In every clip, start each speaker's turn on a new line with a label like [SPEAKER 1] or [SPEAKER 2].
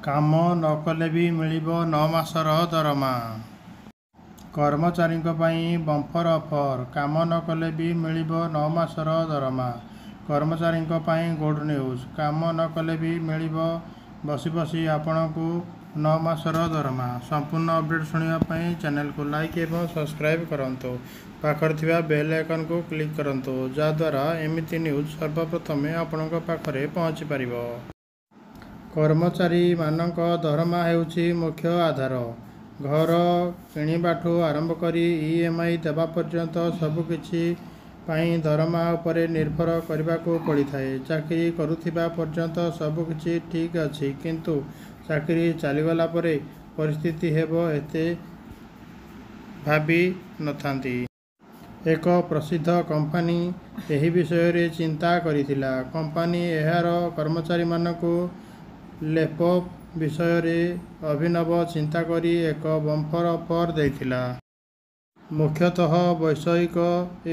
[SPEAKER 1] କାମ ନ କଲେ ବି ମିଳିବ 9 ମାସର ଦରମା। କର୍ମଚାରୀଙ୍କ ପାଇଁ ବମ୍ପର ଅଫର। କାମ ନ କଲେ ବି ମିଳିବ 9 ମାସର ଦରମା। କର୍ମଚାରୀଙ୍କ ପାଇଁ ଗୁଡ୍ ନ୍ୟୁଜ୍। କାମ ନ କଲେ ବି ମିଳିବ ବସି ବସି ଆପଣଙ୍କୁ 9 ମାସର ଦରମା। ସମ୍ପୂର୍ଣ୍ଣ ଅପଡେଟ୍ ଶୁଣିବା ପାଇଁ ଚ୍ୟାନେଲକୁ ଲାଇକ୍ ଏବଂ ସବସ୍କ୍ରାଇବ୍ କରନ୍ତୁ। ପାଖରେ ଥିବା ବେଲ୍ ଆଇକନକୁ କ୍ଲିକ୍ କରନ୍ତୁ, ଯାହାଦ୍ୱାରା ଏମିତି ନ୍ୟୁଜ୍ ସର୍ବପ୍ରଥମେ ଆପଣଙ୍କ ପାଖରେ ପହଞ୍ଚି ପାରିବ। କର୍ମଚାରୀମାନଙ୍କ ଦରମା ହେଉଛି ମୁଖ୍ୟ ଆଧାର। ଘର କିଣିବାଠୁ ଆରମ୍ଭ କରି EMI ଦେବା ପର୍ଯ୍ୟନ୍ତ ସବୁକିଛି ପାଇଁ ଦରମା ଉପରେ ନିର୍ଭର କରିବାକୁ ପଡ଼ିଥାଏ। ଚାକିରି କରୁଥିବା ପର୍ଯ୍ୟନ୍ତ ସବୁକିଛି ଠିକ୍ ଅଛି, କିନ୍ତୁ ଚାକିରି ଚାଲିଗଲା ପରେ ପରିସ୍ଥିତି ହେବ ଏତେ ଭାବି ନଥାନ୍ତି। ଏକ ପ୍ରସିଦ୍ଧ କମ୍ପାନୀ ଏହି ବିଷୟରେ ଚିନ୍ତା କରିଥିଲା। କମ୍ପାନୀ ଏହାର କର୍ମଚାରୀମାନଙ୍କୁ ଲେପ୍ଅଫ୍ ବିଷୟରେ ଅଭିନବ ଚିନ୍ତା କରି ଏକ ବମ୍ପର ଅଫର ଦେଇଥିଲା। ମୁଖ୍ୟତଃ ବୈଷୟିକ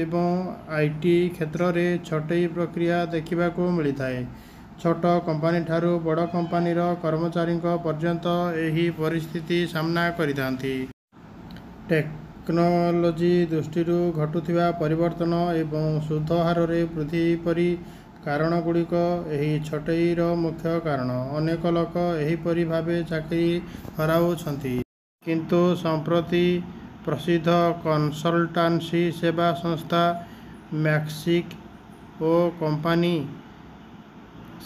[SPEAKER 1] ଏବଂ IT କ୍ଷେତ୍ରରେ ଛଟେଇ ପ୍ରକ୍ରିୟା ଦେଖିବାକୁ ମିଳିଥାଏ। ଛୋଟ କମ୍ପାନୀଠାରୁ ବଡ଼ କମ୍ପାନୀର କର୍ମଚାରୀଙ୍କ ପର୍ଯ୍ୟନ୍ତ ଏହି ପରିସ୍ଥିତି ସାମ୍ନା କରିଥାନ୍ତି। ଟେକ୍ନୋଲୋଜି ଦୃଷ୍ଟିରୁ ଘଟୁଥିବା ପରିବର୍ତ୍ତନ ଏବଂ ସୁଧ ହାରରେ ବୃଦ୍ଧି ପରି କାରଣଗୁଡ଼ିକ ଏହି ଛଟେଇର ମୁଖ୍ୟ କାରଣ। ଅନେକ ଲୋକ ଏହିପରି ଭାବେ ଚାକିରି ହରାଉଛନ୍ତି। କିନ୍ତୁ ସମ୍ପ୍ରତି ପ୍ରସିଦ୍ଧ କନସଲଟାନ୍ସି ସେବା ସଂସ୍ଥା ମ୍ୟାକିନ୍ସେ ଓ କମ୍ପାନୀ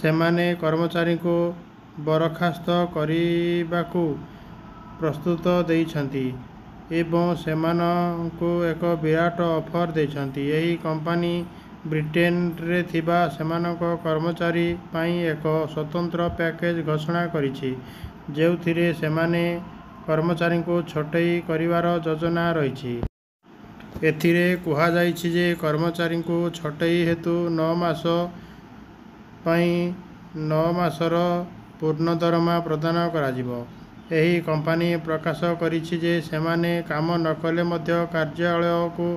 [SPEAKER 1] ସେମାନେ କର୍ମଚାରୀଙ୍କୁ ବରଖାସ୍ତ କରିବାକୁ ପ୍ରସ୍ତାବ ଦେଇଛନ୍ତି ଏବଂ ସେମାନଙ୍କୁ ଏକ ବିରାଟ ଅଫର ଦେଇଛନ୍ତି। ଏହି କମ୍ପାନୀ ବ୍ରିଟେନରେ ଥିବା ସେମାନଙ୍କ କର୍ମଚାରୀ ପାଇଁ ଏକ ସ୍ୱତନ୍ତ୍ର ପ୍ୟାକେଜ ଘୋଷଣା କରିଛି, ଯେଉଁଥିରେ ସେମାନେ କର୍ମଚାରୀଙ୍କୁ ଛଟେଇ କରିବାର ଯୋଜନା ରହିଛି। ଏଥିରେ କୁହାଯାଇଛି ଯେ କର୍ମଚାରୀଙ୍କୁ ଛଟେଇ ହେତୁ 9 ମାସ ପାଇଁ 9 ମାସର ପୂର୍ଣ୍ଣ ଦରମା ପ୍ରଦାନ କରାଯିବ। ଏହି କମ୍ପାନୀ ପ୍ରକାଶ କରିଛି ଯେ ସେମାନେ କାମ ନ କଲେ ମଧ୍ୟ କାର୍ଯ୍ୟାଳୟକୁ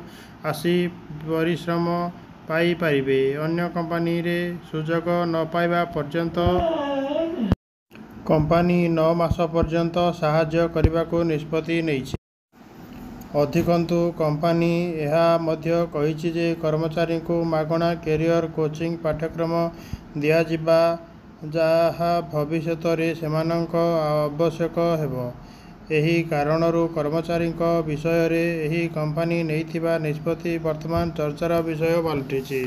[SPEAKER 1] ଆସି ପରିଶ୍ରମ ପାଇପାରିବେ। ଅନ୍ୟ କମ୍ପାନୀରେ ସୁଯୋଗ ନ ପାଇବା ପର୍ଯ୍ୟନ୍ତ କମ୍ପାନୀ 9 ମାସ ପର୍ଯ୍ୟନ୍ତ ସାହାଯ୍ୟ କରିବାକୁ ନିଷ୍ପତ୍ତି ନେଇଛି। ଅଧିକନ୍ତୁ, କମ୍ପାନୀ ଏହା ମଧ୍ୟ କହିଛି ଯେ କର୍ମଚାରୀଙ୍କୁ ମାଗଣା କ୍ୟାରିୟର କୋଚିଂ ପାଠ୍ୟକ୍ରମ ଦିଆଯିବ, ଯାହା ଭବିଷ୍ୟତରେ ସେମାନଙ୍କ ଆବଶ୍ୟକ ହେବ। ଏହି କାରଣରୁ କର୍ମଚାରୀଙ୍କ ବିଷୟରେ ଏହି କମ୍ପାନୀ ନେଇଥିବା ନିଷ୍ପତ୍ତି ବର୍ତ୍ତମାନ ଚର୍ଚ୍ଚାର ବିଷୟ ପାଲଟିଛି।